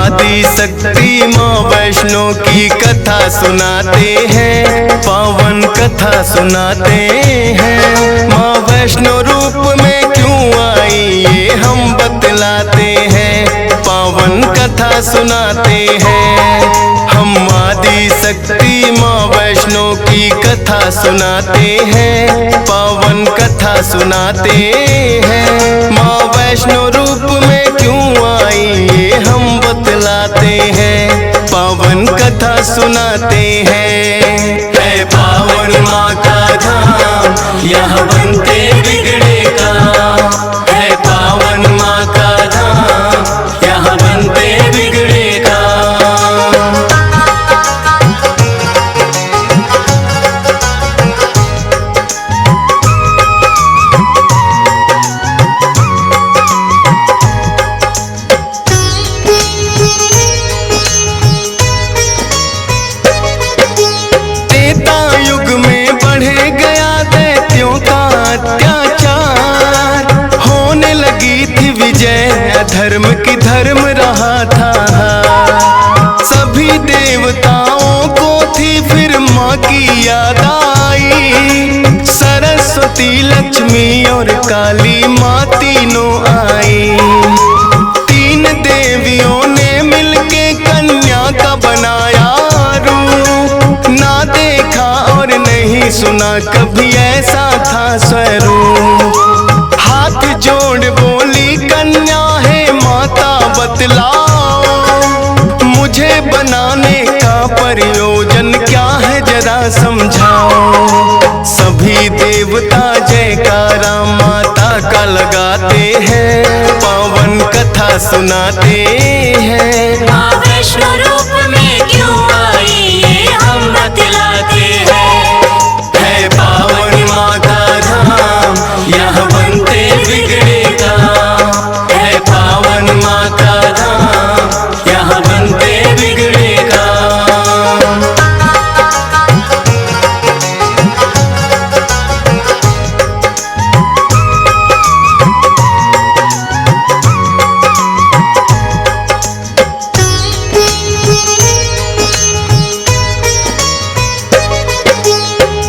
आदि शक्ति माँ वैष्णो की कथा सुनाते हैं, पावन कथा सुनाते हैं। माँ वैष्णो रूप में क्यों आई ये हम बतलाते हैं, पावन कथा सुनाते हैं। हम आदि शक्ति माँ वैष्णो की कथा सुनाते हैं, पावन कथा सुनाते हैं। माँ वैष्णो रूप में क्यों आई ये हम बतलाते हैं, पावन कथा सुनाते हैं। है पावन माँ का धाम, यहाँ बनते बिगड़े काम। है पावन माँ का धाम, यहाँ बनते बिगड़े काम। धर्म की धर्म रहा था, सभी देवताओं को थी फिर माँ की याद आई। सरस्वती लक्ष्मी और काली माँ तीनों आई। तीन देवियों ने मिलके कन्या का बनाया रूप, ना देखा और नहीं सुना कभी ऐसा था स्वरूप। हाथ जोड़ बोली कन्या है माता बतलाओ, मुझे बनाने का प्रयोजन क्या है जरा समझाओ। सभी देवता जयकारा माता का लगाते हैं, पावन कथा सुनाते हैं। माँ वैष्णो रूप में क्यों आई ये हम बतलाते हैं। है पावन माँ का धाम, यहाँ बनते बिगड़े काम। है पावन माँ का धाम, यहाँ बनते बिगड़े काम।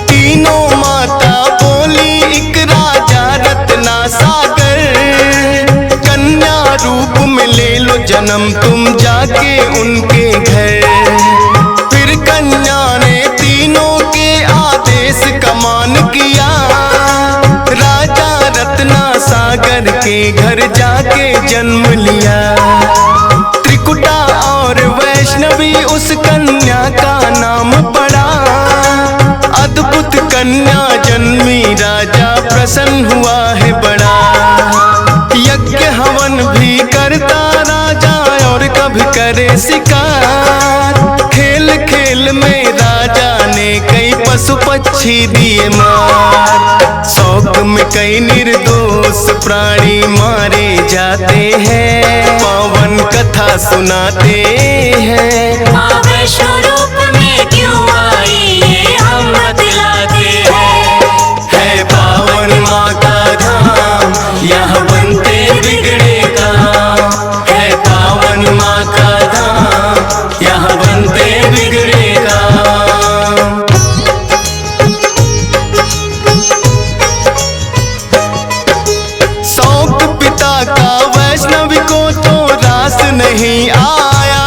तीनों माता बोली एक राजा रत्ना सागर, कन्या रूप में ले लो जन्म तुम जाके उनके घर। फिर कन्या ने तीनों के आदेश का मान किया, राजा रत्ना सागर के घर जाके जन्म लिया। त्रिकुटा और वैष्णवी उस कन्या का नाम पड़ा, अद्भुत कन्या जन्मी राजा प्रसन्न हुआ है बड़ा। यज्ञ हवन भी करता राजा और कभी करे शिकार। खेल खेल में राजा ने कई पशु पक्षी दिए मार। शौक में कई निर्दोष प्राणी मारे जाते हैं, पावन कथा सुनाते हैं। माँ वैष्णो रूप में क्यों आई ये हम बतलाते हैं। है पावन माँ का धाम, यहाँ बनते बिगड़े काम। है पावन माँ का धाम, यहाँ बनते बिगड़े काम। शौक पिता का वैष्णव को तो रास नहीं आया,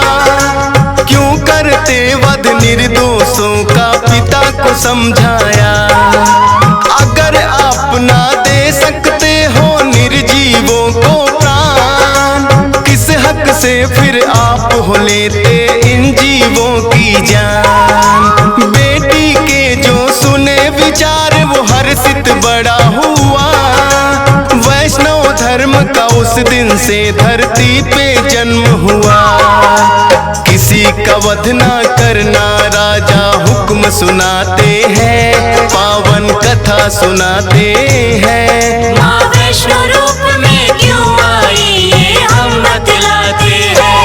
क्यों करते वध निर्दोषों का पिता को समझाया। अगर आप ना दे सकते हो निर्जीवों को प्राण, किस हक से फिर आप हो लेते इन जीवों की जान। बेटी के जो सुने विचार वो हर्षित बड़ा हुआ, वैष्णव धर्म का उस दिन से धरती पे जन्म हुआ। किसी का वध ना करना राजा हुक्म सुनाते हैं, पावन कथा सुनाते हैं। माँ वैष्णो रूप में क्यों आई ये हम बतलाते हैं।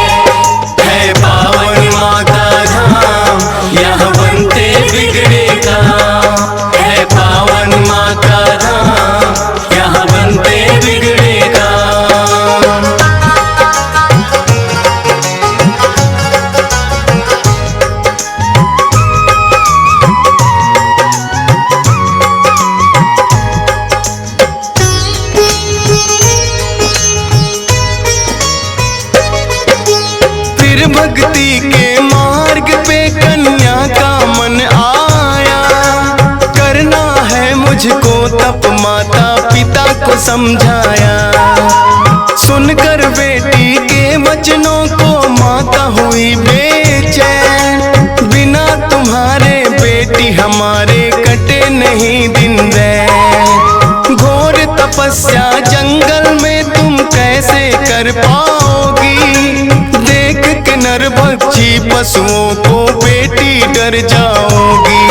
है पावन माँ का धाम, यहाँ बनते बिगड़े काम। है पावन माँ का धाम, यहाँ बनते बिगड़े काम। भक्ति के मार्ग पे कन्या का मन आया। करना है मुझको तप, माता पिता को समझाया। सुनकर बेटी के वचनों को माता हुई बेचैन। बिना तुम्हारे बेटी हमारे कटे नहीं दिन रैन। घोर तपस्या जंगल में तुम कैसे कर पाओगी। देख के नरभक्षी पशुओं को बेटी डर जाओगी।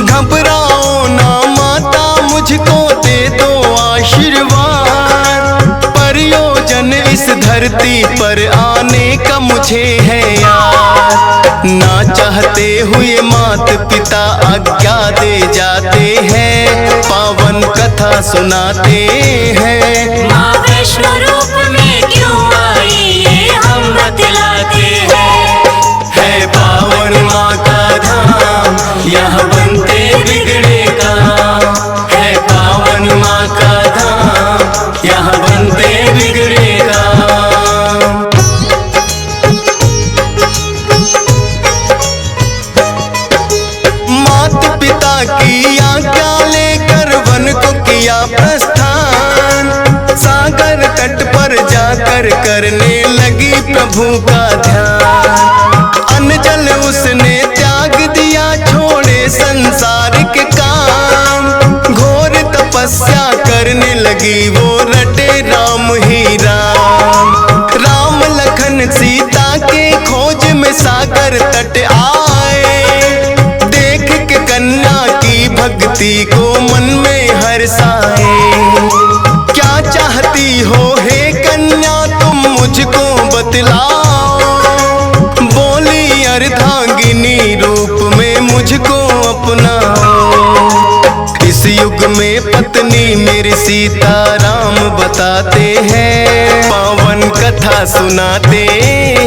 घबराओ ना माता, मुझको दे दो आशीर्वाद। प्रयोजन इस धरती पर आने का मुझे है याद। ना चाहते हुए माता पिता आज्ञा दे जाते हैं। पावन कथा सुनाते हैं। माँ वैष्णो रूप में क्यों आई ये हम बतलाते हैं। है पावन माँ का धाम, यहाँ बनते बिगड़े काम। है पावन माँ का धाम, यहाँ बनते बिगड़े काम। माता पिता की आज्ञा लेकर वन को किया प्रस्थान। सागर तट पर जाकर करने लगी प्रभु का ध्यान। अन्न जल उसने त्याग दिया, छोड़े संसार के काम। घोर तपस्या करने लगी वो, रटे राम ही राम। राम लखन सीता के खोज में सागर तट आए। देख के कन्या की भक्ति को मन में हर्षाए। क्या चाहती हो हे कन्या तुम मुझको बतलाओ। बोली अर्धांगिनी रूप में मुझको अपनाओ। इस युग में पत्नी मेरी सीता राम बताते हैं। पावन कथा सुनाते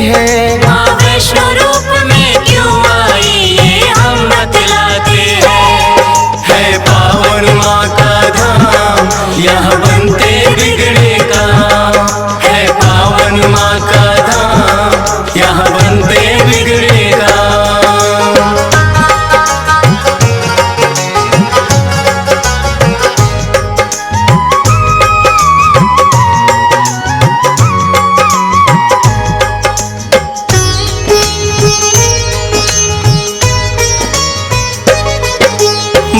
हैं। माँ वैष्णो रूप में क्यों आई ये हम बतलाते हैं। है पावन माँ का धाम, यहाँ बनते बिगड़े काम। है पावन माँ का धाम, यहाँ बनते बिगड़े काम।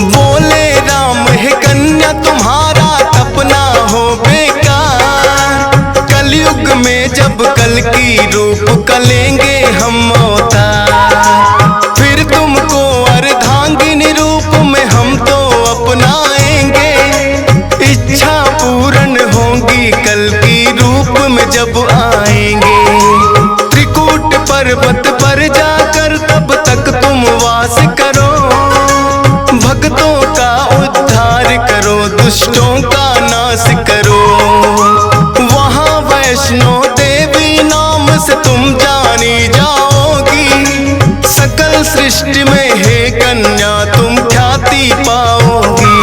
बोले राम है कन्या तुम्हारा तपना हो बेकार। कलयुग में जब कल की रूप कलेंगे हम अवतार। फिर तुमको अर्धांगिनी रूप में हम तो अपनाएंगे। इच्छा पूर्ण होगी कल की रूप में जब आएंगे। त्रिकूट पर्वत पर जाकर तब तक तुम वास करो। भक्तों का उद्धार करो, दुष्टों का नाश करो। वहाँ वैष्णो देवी नाम से तुम जानी जाओगी। सकल सृष्टि में हे कन्या तुम ख्याति पाओगी।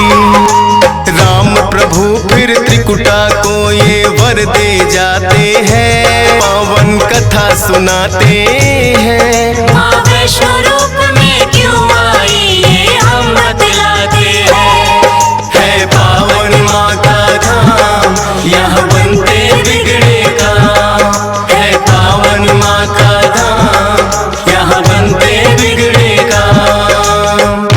राम प्रभु फिर त्रिकुटा को ये वर दे जाते हैं। पावन कथा सुनाते हैं। माँ वैष्णो रूप में क्यों आई ये हम बतलाते हैं। है पावन माँ का धाम, यहाँ बनते बिगड़े काम। है पावन माँ का धाम, यहाँ बनते बिगड़े काम।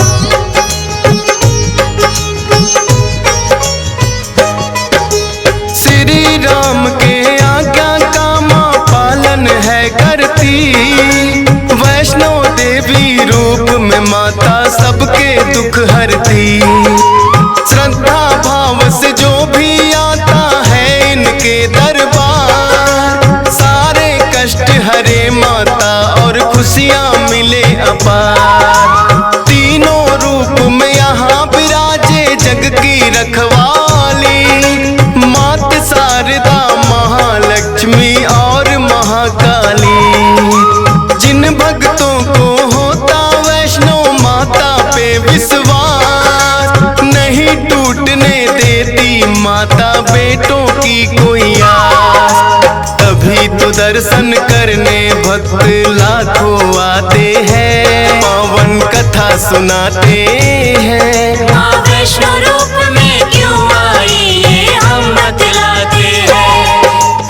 श्री राम के आज्ञा का माँ पालन है करती। वैष्णो देवी रूप में माता सबके दुख हरती। श्रद्धा भाव से जो भी आता है इनके दरबार। सारे कष्ट हरे माता और खुशियाँ मिले अपार। तीनों रूप में यहाँ विराजे जग की रखवाली। मात शारदा महालक्ष्मी और महाकाली। जिन भक्तों को होता वैष्णो माता पे विश्वास, नहीं टूटने देती माता बेटों की कोई आस। तभी तो दर्शन करने भक्त लाखों आते हैं, पावन कथा सुनाते हैं। माँ वैष्णो रूप में क्यों आई ये हम बतलाते हैं।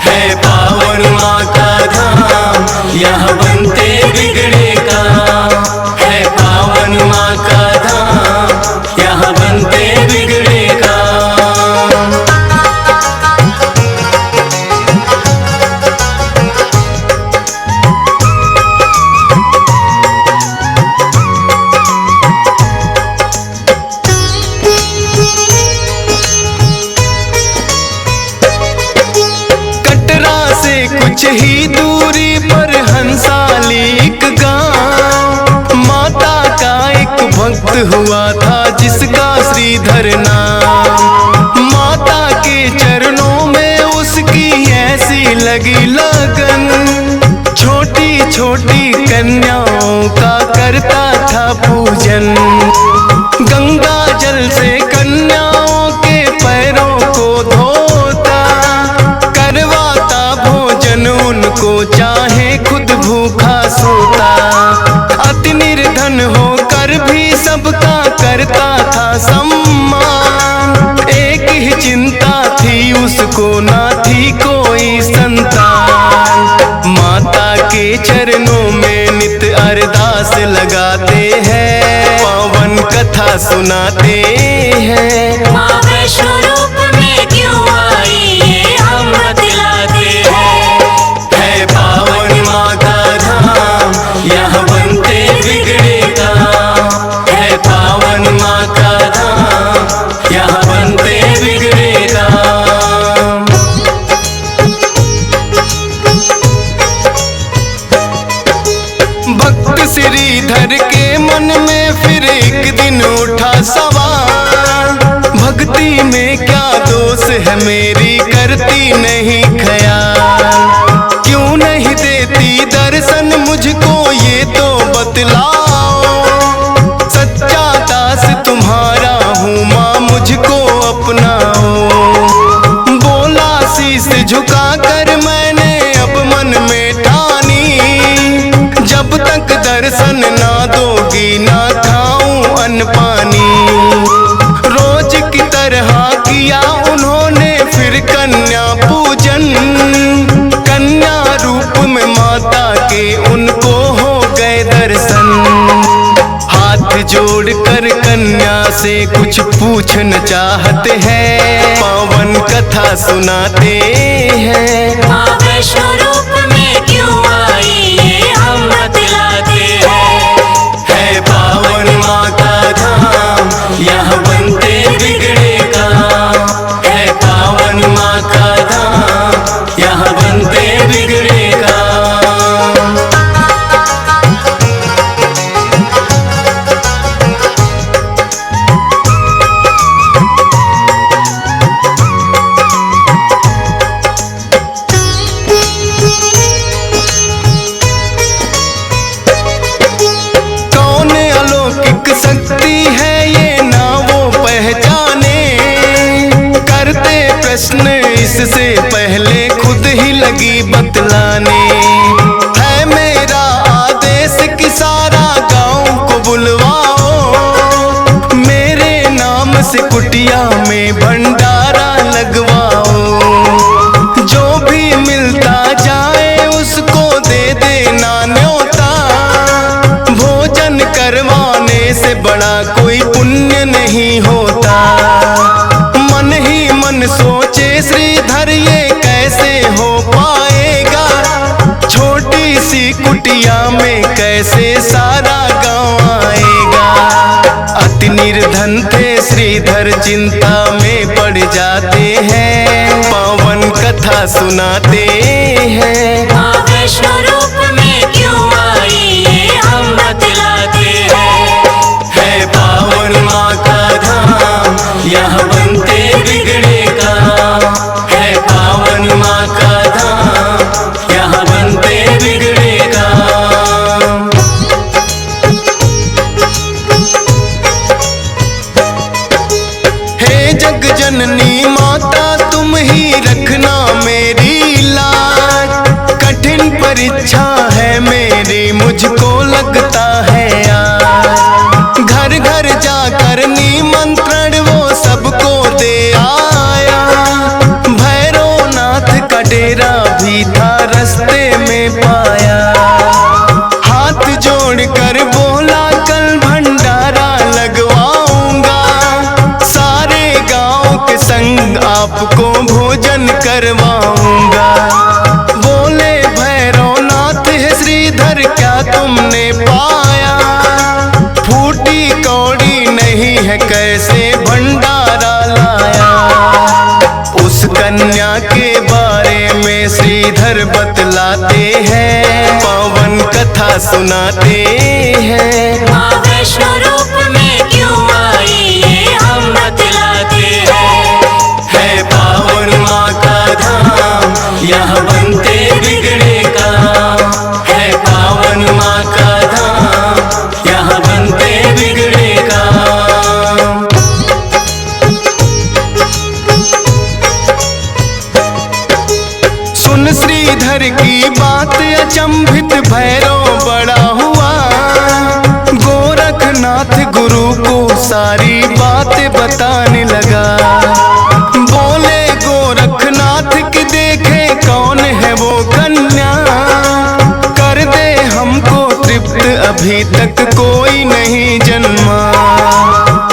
है पावन माँ का धाम, यहाँ बनते बिगड़े काम। है पावन माँ का धाम, यहाँ बनते बिगड़े काम। कटरा से कुछ ही दूरी पर हंसाली एक गांव, माता का एक भक्त हुआ था जिसका श्रीधर नाम। माता के चरणों में उसकी ऐसी लगी लगन, छोटी छोटी कन्याओं का करता था पूजन। गंगा जल से कन्याओं के पैरों को धोता, करवाता भोजन उनको चाहे खुद भूखा सोता। अति निर्धन होकर भी सबका करता था सम्मान, एक ही चिंता थी उसको ना थी कोई संतान। माता के चरणों में नित अरदास लगाते हैं, पावन कथा सुनाते हैं। माँ वैष्णो रूप में क्यों आई ये हम बतलाते हैं। है पावन माँ का धाम, यहाँ बनते बिगड़े काम। है पावन माँ का धाम, यहाँ बनते बिगड़े काम। भक्त श्रीधर के मन में फिर एक दिन उठा सवाल, भक्ति में क्या दोष है मेरी करती नहीं ख्याल। क्यों नहीं देती दर्शन मुझको ये तो बतलाओ, सच्चा दास तुम्हारा हूँ माँ मुझको अपनाओ। बोला शीश झुका कर मैंने अब मन में ठानी, जब तक दर्शन ना दोगी ना खाऊं अन्न पानी। रोज की तरह किया उन्होंने फिर कन्या पूजन, कन्या रूप में माता के उनको हो गए दर्शन। हाथ जोड़कर कन्या से कुछ पूछना चाहते हैं, पावन कथा सुनाते हैं। माँ वैष्णो रूप में क्यों आई ये हम बतलाते हैं। है पावन माँ का धाम, यहाँ बनते बिगड़े काम। है पावन माँ का धाम, यहाँ बनते बिगड़े काम। कौन अलौकिक शक्ति है ये ना वो पहचाने, करते प्रश्न इससे पहले खुद ही लगी बतलाने। है मेरा आदेश कि सारा गांव को बुलवाओ, मेरे नाम से कुटिया में भंडारा लगवाओ। जो भी मिलता जाए उसको दे देना न्योता, भोजन करवाने से बड़ा कोई पुण्य नहीं होता। मन ही मन सोचे श्रीधर ये कैसे हो पाएगा, छोटी सी कुटिया में कैसे सारा गांव आएगा। अति निर्धन थे श्रीधर चिंता में पड़ जाते हैं, पावन कथा सुनाते हैं। माँ वैष्णो रूप में क्यों आई ये हम बतलाते हैं। है पावन माँ का धाम, यहाँ बनते बिगड़े काम। है पावन माँ का धाम, यहाँ बनते बिगड़े काम। हे जग जननी माता तुम ही रखना मेरी लाज, परीक्षा है मेरी, मुझको लगता है यार। घर घर जाकर निमंत्रण वो सबको दे आया। भैरवनाथ का डेरा भी था रास्ते में पाया। हाथ जोड़कर बोला कल भंडारा लगवाऊंगा, सारे गांव के संग आपको भोजन करवाऊंगा। बोले भैरवनाथ है श्रीधर क्या तुमने पाया, फूटी कौड़ी नहीं है कैसे भंडारा लाया। उस कन्या के बारे में श्रीधर बतलाते हैं, पावन कथा सुनाते हैं। माँ वैष्णो रूप में क्यों आई ये हम बतलाते हैं। है पावन माँ का धाम, यहाँ बनते बिगड़े काम। है पावन माँ का धाम, यहाँ बनते बिगड़े काम। सुन श्रीधर की बात अचंभित भैरव बड़ा हुआ। गोरखनाथ गुरु को सारी बातें बताने लगा। बोले गोरखनाथ की देखे कौन है वो कन्या, कर दे हमको तृप्त अभी तक कोई नहीं जन्मा।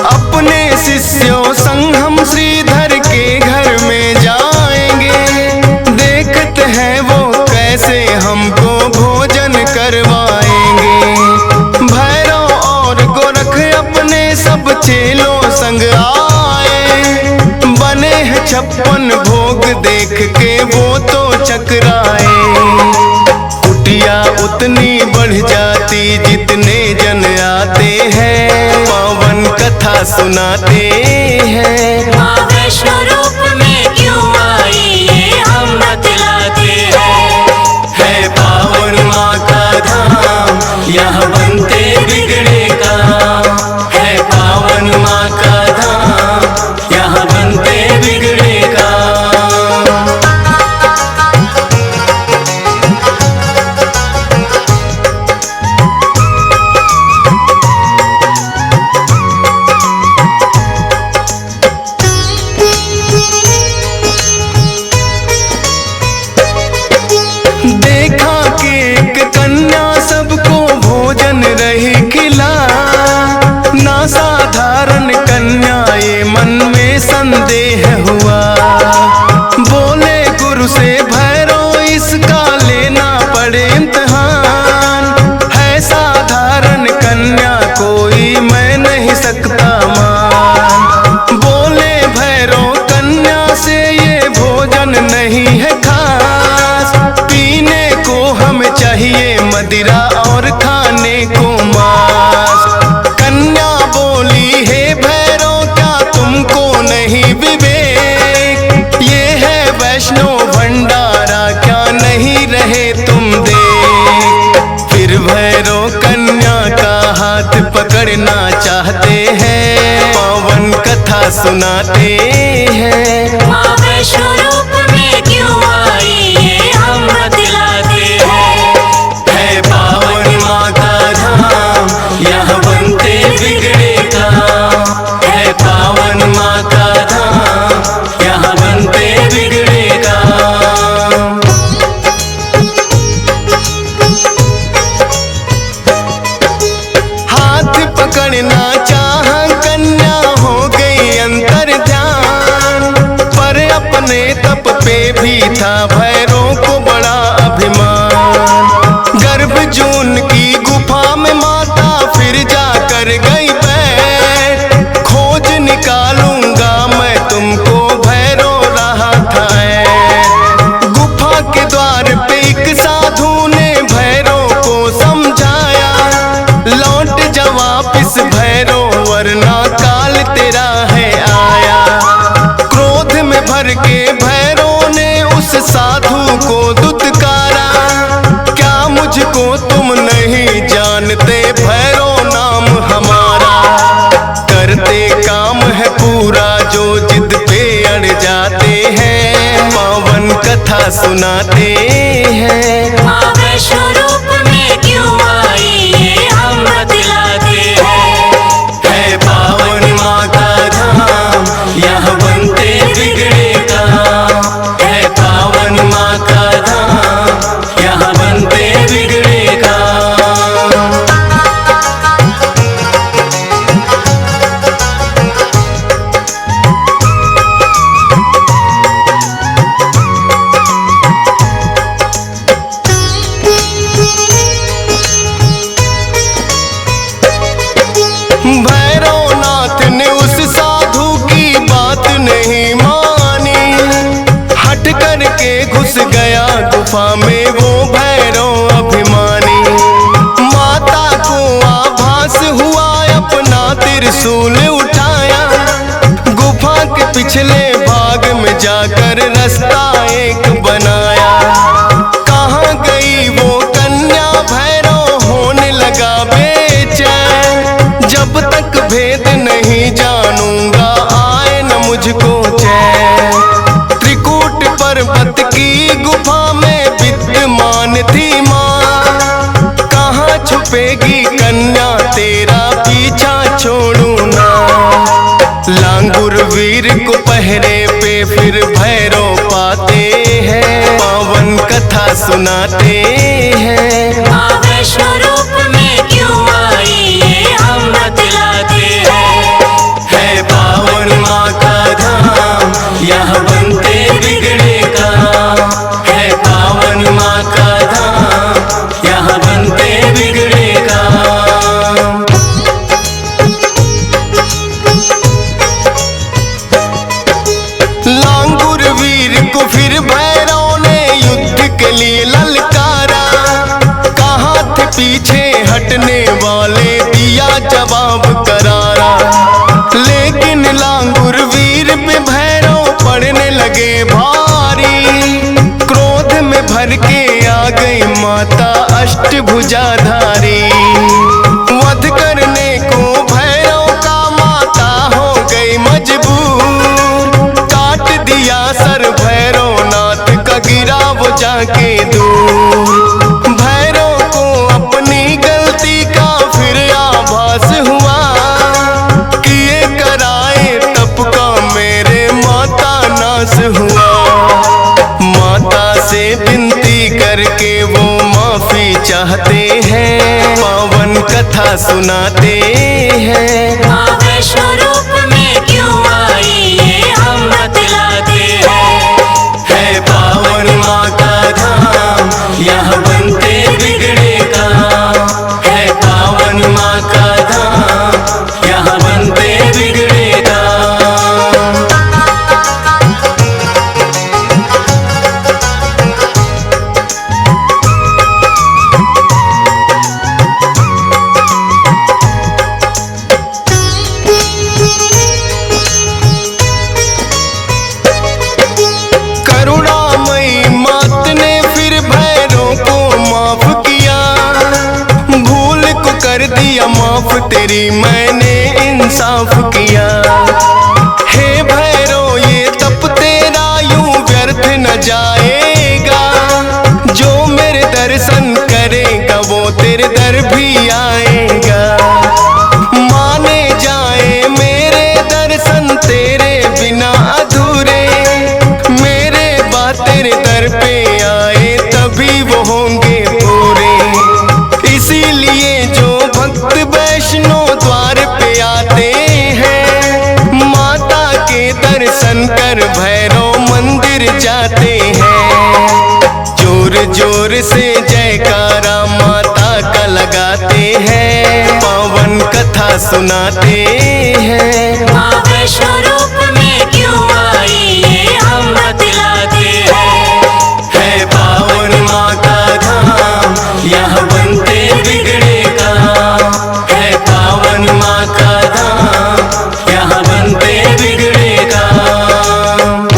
अपने शिष्यों संग हम श्रीधर के घर में जाएंगे, देखते हैं वो कैसे हमको भोजन करवाएंगे। भैरव और गोरख अपने सब चेलों संग आए, बने हैं 56 भोग देख के वो तो चकराए। कुटिया उतनी बढ़ जाती जितने जन आते हैं, पावन कथा सुनाते हैं। माँ वैष्णो रूप में क्यों आई ये हम बतलाते हैं। है पावन माँ का धाम, यहाँ बनते बिगड़े काम। है पावन माँ का धाम, यहाँ बनते बिगड़े काम। देखा कि एक कन्या सबको भोजन रही खिला, ना साधारण कन्या ये मन में संदेह हुआ। बोले गुरु से भैरव इसका लेना पड़े इम्तिहान, है साधारण कन्या कोई मैं नहीं सकता मान। बोले भैरव कन्या से ये भोजन नहीं है खास, पीने को हमें चाहिए मदिरा और खाने को मांस। कन्या बोली हे भैरव क्या तुमको नहीं विवेक, ये है वैष्णो भंडारा क्या नहीं रहे तुम देख। फिर भैरव कन्या का हाथ पकड़ना चाहते हैं, पावन कथा सुनाते हैं। माँ वैष्णो रूप में क्यों आई ये हम बतलाते हैं। है पावन माँ का धाम, यहाँ बनते बिगड़े काम। है पावन माँ का धाम, यहाँ बनते बिगड़े काम। हाथ पकड़ना चाह कन्या हो गई अंतर ध्यान, पर अपने तप पे भी था भैरव को बड़ा अभिमान। गर्भ जून की गुफा में माता फिर जाकर गई बैठ, खोज निकालूंगा मैं तुमको भैरव रहा था ऐठ। गुफा के द्वार पे एक साधु ने भैरव को समझाया, लौट जा वापिस भैरव वरना काल तेरा है आया। क्रोध में भर के भैरव ने उस साधु को दुत्कारा, क्या मुझको तुम नहीं जानते भैरव नाम हमारा। करते काम है पूरा जो जिद पे अड़ जाते हैं, पावन कथा सुनाते हैं। गुफा में वो भैरव अभिमानी। माता को आभास हुआ, अपना त्रिशूल उठाया, गुफा के पिछले भाग में जाकर रास्ता एक बनाया। कहाँ गई वो कन्या, भैरव होने लगा बेचैन। जब तक भेद नहीं जानूंगा आए न मुझको चैन। त्रिकूट पर्वत की गुफा में विद्यमान थी माँ, कहाँ छुपेगी कन्या तेरा पीछा छोड़ू ना। लांगुर वीर को पहरे पे फिर भैरव पाते हैं, पावन कथा सुनाते हैं। माँ वैष्णो रूप में क्यों आई ये हम बतलाते हैं। है पावन माँ का धाम, यहाँ बनते बिगड़े काम। है पावन माँ का धाम, यहाँ बनते बिगड़े काम। लांगुर वीर को फिर भैरव ने युद्ध के लिए ललकारा। कहाँ थे पीछे हटने वाले, दिया जवाब करारा। लेकिन लांगुर वीर पे भैरव पड़ने लगे भारी। क्रोध में भर के आ गई माता अष्टभुजाधारी। वध करने को भैरव का माता हो गई मजबूर। काट दिया सर भैरवनाथ का, गिरा वो जाके दूर। भैरव को अपनी गलती का फिर आभास हुआ, किए कराए तप का मेरे माता नाश हुआ। माता से विनती करके वो माफी चाहते हैं, पावन कथा सुनाते हैं। माँ वैष्णो रूप में क्यों आई ये हम बतलाते हैं। है पावन माँ का धाम, यहाँ बनते बिगड़े काम। है पावन माँ का धाम, यहाँ बनते बिगड़े काम। करुणामयी मात ने फिर भैरव को माफ किया। भूल को कर दिया माफ, तेरी मैंने इंसाफ किया। हे भैरव ये तप तेरा यूं व्यर्थ न जाएगा। जो मेरे दर्शन करेगा वो तेरे दर भी आएगा। माने जाए मेरे दर्शन तेरे बिना अधूरे। मेरे बात तेरे दर पे आए तभी वो होंगे पूरे। इसीलिए जो भक्त वैष्णो द्वार पे आते हैं, माता के दर्शन कर भैरव मंदिर जाते हैं। जोर जोर से जयकारा माता का लगाते हैं, पावन कथा सुनाते हैं। माँ वैष्णो रूप में क्यों आई ये हम बतलाते हैं। है पावन माँ का धाम, यहाँ बनते बिगड़े काम। है पावन माँ का धाम, यहाँ बनते बिगड़े काम।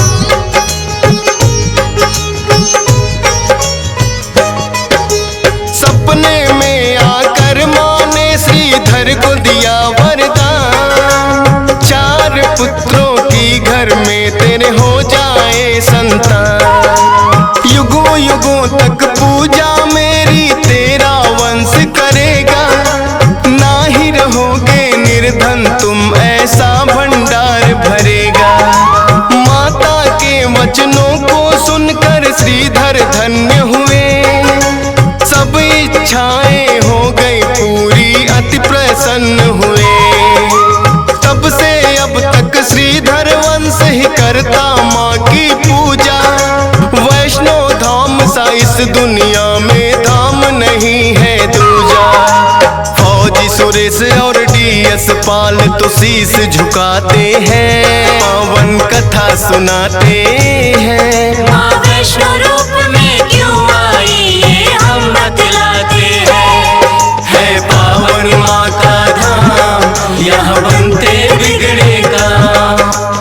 सपने में आकर माँ ने श्रीधर को दिया वरदान। 4 पुत्रों की घर में तेरे हो जाए संतान। युगों युगों तक पूजा मेरी तेरा वंश करेगा। ना ही रहोगे निर्धन तुम, ऐसा भंडार भरेगा। माता के वचनों को सुनकर श्रीधर धन्य हुए। सब इच्छाएं हो गई पूरी, अति प्रसन्न हुए। तब से अब तक श्रीधर वंश ही करता माँ की पूजा। वैष्णो धाम सा इस दुनिया में धाम नहीं है दूजा। फौजी सुरेश और डीएस पाल तो शीश झुकाते हैं, पावन कथा सुनाते हैं। माँ वैष्णो रूप में क्यों